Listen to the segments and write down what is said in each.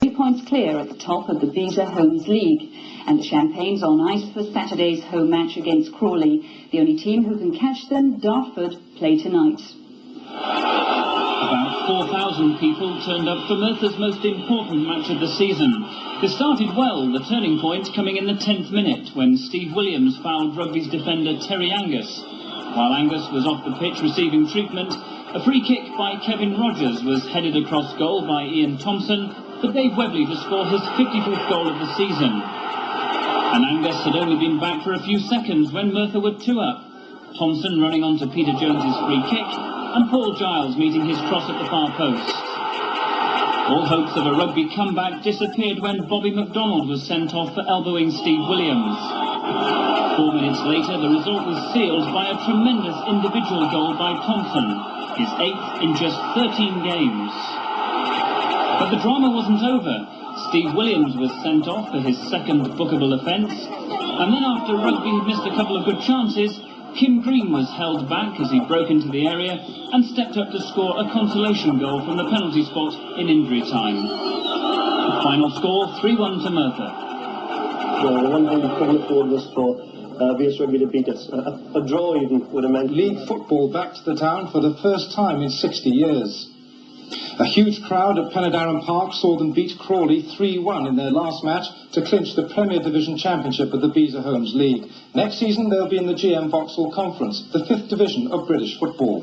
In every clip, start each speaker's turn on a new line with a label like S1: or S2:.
S1: 3 points clear at the top of the Beta Homes League. And the Champagnes on ice for Saturday's home match against Crawley. The only team who can catch them, Dartford, play tonight.
S2: About 4,000 people turned up for Merthyr's most important match of the season. It started well, the turning point coming in the 10th minute when Steve Williams fouled Rugby's defender Terry Angus. While Angus was off the pitch receiving treatment, a free kick by Kevin Rogers was headed across goal by Ian Thompson for Dave Webley to score his 55th goal of the season. And Angus had only been back for a few seconds when Merthyr were 2 up. Thompson running on to Peter Jones's free kick, and Paul Giles meeting his cross at the far post. All hopes of a rugby comeback disappeared when Bobby McDonald was sent off for elbowing Steve Williams. 4 minutes later, the result was sealed by a tremendous individual goal by Thompson, his 8th in just 13 games. But the drama wasn't over. Steve Williams was sent off for his 2nd bookable offence, and then after Rugby had missed a couple of good chances, Kim Green was held back as he broke into the area and stepped up to score a consolation goal from the penalty spot in injury time. The final score, 3-1 to Merthyr.
S3: Well, the one thing we couldn't afford was for VS Rugby to beat us. A draw even would have meant...
S4: League football back to the town for the first time in 60 years. A huge crowd at Penydarren Park saw them beat Crawley 3-1 in their last match to clinch the Premier Division Championship of the Beta Homes League. Next season they'll be in the GM Vauxhall Conference, the 5th division of British football.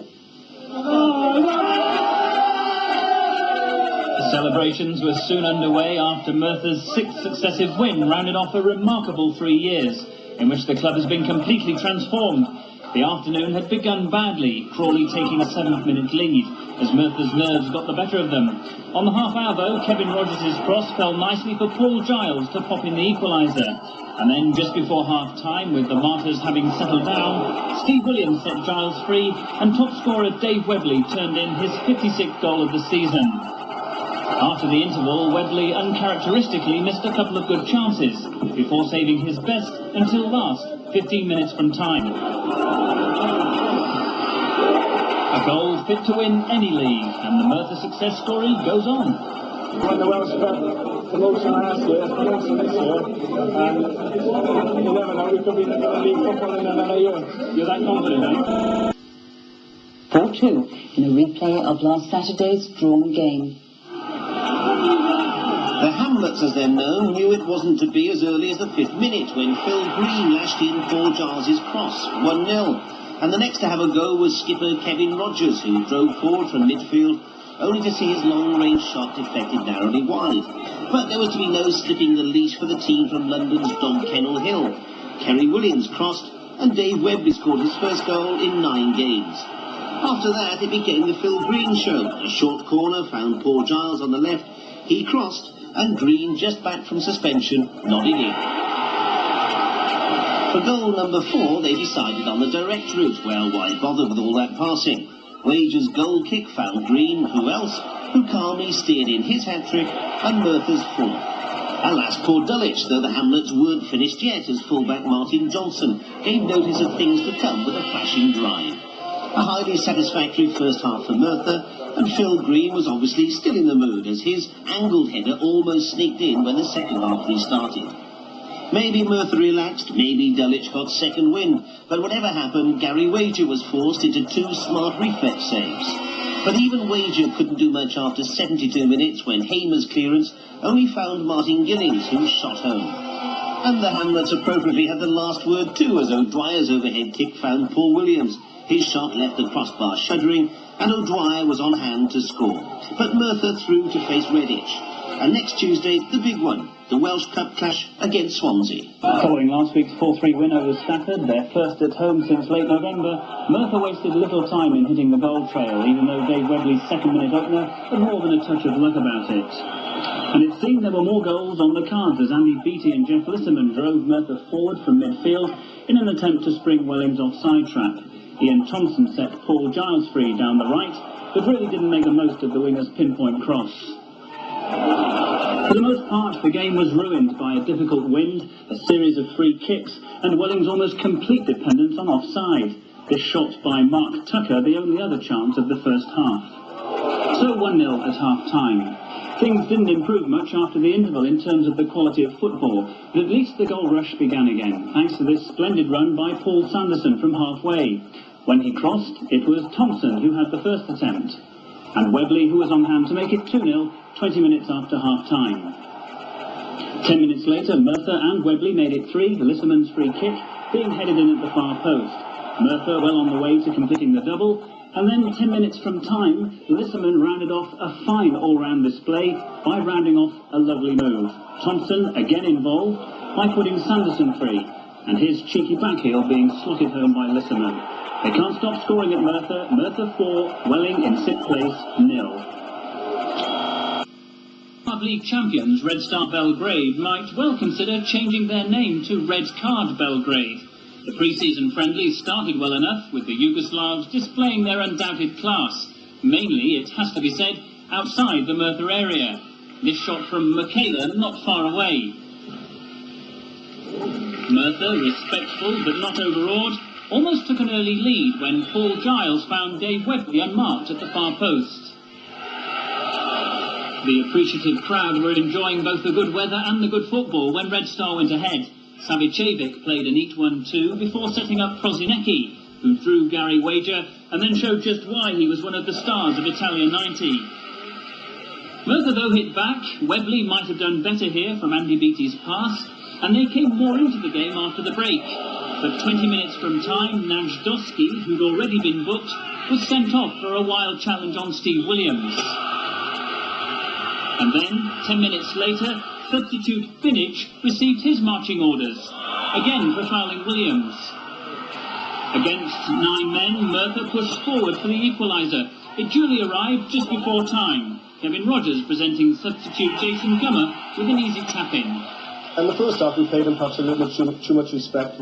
S2: The celebrations were soon underway after Merthyr's 6th successive win rounded off a remarkable 3 years, in which the club has been completely transformed. The afternoon had begun badly, Crawley taking a 7th-minute lead, as Merthyr's nerves got the better of them. On the half-hour, though, Kevin Rogers' cross fell nicely for Paul Giles to pop in the equaliser. And then, just before half-time, with the Martyrs having settled down, Steve Williams set Giles free, and top scorer Dave Webley turned in his 56th goal of the season. After the interval, Webley uncharacteristically missed a couple of good chances, before saving his best until last, 15 minutes from time. A goal fit to win any league, and the Merthyr success story goes on.
S3: When the Welsh got promotion last year, promotion this year, and you never know, we could be in the league football in another year.
S2: You're that confident, eh?
S1: 4-2 in a replay of last Saturday's drawn game.
S5: The Hamlets, as they're known, knew it wasn't to be as early as the 5th minute when Phil Green lashed in Paul Giles' cross, 1-0. And the next to have a go was skipper Kevin Rogers, who drove forward from midfield, only to see his long-range shot deflected narrowly wide. But there was to be no slipping the leash for the team from London's Dog Kennel Hill. Kerry Williams crossed, and Dave Webley scored his first goal in 9 games. After that, it became the Phil Green show. A short corner found Paul Giles on the left. He crossed, and Green, just back from suspension, nodded in. For goal number 4, they decided on the direct route. Well, why bother with all that passing? Wager's goal kick found Green, who calmly steered in his hat-trick, and Merthyr's 4th. Alas, poor Dulwich, though the Hamlets weren't finished yet, as fullback Martin Johnson gave notice of things to come with a flashing drive. A highly satisfactory first half for Merthyr, and Phil Green was obviously still in the mood, as his angled header almost sneaked in when the second half restarted. Maybe Merthyr relaxed, maybe Dulwich got second wind, but whatever happened, Gary Wager was forced into 2 smart reflex saves. But even Wager couldn't do much after 72 minutes when Hamer's clearance only found Martin Gillings, who shot home. And the Hamlets appropriately had the last word too, as O'Dwyer's overhead kick found Paul Williams. His shot left the crossbar shuddering, and O'Dwyer was on hand to score. But Merthyr threw to face Redditch. And next Tuesday, the big one, the Welsh Cup clash against Swansea.
S2: Following last week's 4-3 win over Stafford, their first at home since late November, Merthyr wasted little time in hitting the goal trail, even though Dave Webley's 2nd-minute opener had more than a touch of luck about it. And it seemed there were more goals on the cards as Andy Beattie and Jeff Lisserman drove Merthyr forward from midfield in an attempt to spring Welling's offside trap. Ian Thompson set Paul Giles free down the right, but really didn't make the most of the winger's pinpoint cross. For the most part, the game was ruined by a difficult wind, a series of free kicks, and Welling's almost complete dependence on offside. This shot by Mark Tucker, the only other chance of the first half. So 1-0 at half-time. Things didn't improve much after the interval in terms of the quality of football, but at least the goal rush began again, thanks to this splendid run by Paul Sanderson from halfway. When he crossed, it was Thompson who had the first attempt, and Webley who was on hand to make it 2-0 20 minutes after half-time. 10 minutes later, Merthyr and Webley made it 3, Lissaman's free kick being headed in at the far post. Merthyr well on the way to completing the double, and then 10 minutes from time, Lissaman rounded off a fine all-round display by rounding off a lovely move. Thompson again involved by putting Sanderson free, and his cheeky backheel being slotted home by Lissaman. They can't stop scoring at Merthyr. Merthyr 4, Welling in 6th place, 0. League champions Red Star Belgrade might well consider changing their name to Red Card Belgrade. The pre-season friendlies started well enough, with the Yugoslavs displaying their undoubted class, mainly, it has to be said, outside the Merthyr area. This shot from Michaela not far away. Merthyr, respectful but not overawed, almost took an early lead when Paul Giles found Dave Webley unmarked at the far post. The appreciative crowd were enjoying both the good weather and the good football when Red Star went ahead. Savicevic played a neat 1-2 before setting up Prosinecki, who drew Gary Wager and then showed just why he was one of the stars of Italia 90. Merthyr though hit back. Webley might have done better here from Andy Beattie's pass, and they came more into the game after the break. But 20 minutes from time, Najdowski, who'd already been booked, was sent off for a wild challenge on Steve Williams. And then, 10 minutes later, substitute Finich received his marching orders, again for fouling Williams. Against 9 men, Merthyr pushed forward for the equaliser. It duly arrived just before time. Kevin Rogers presenting substitute Jason Gummer with an easy tap-in.
S6: And the first half we played him perhaps a little too much respect.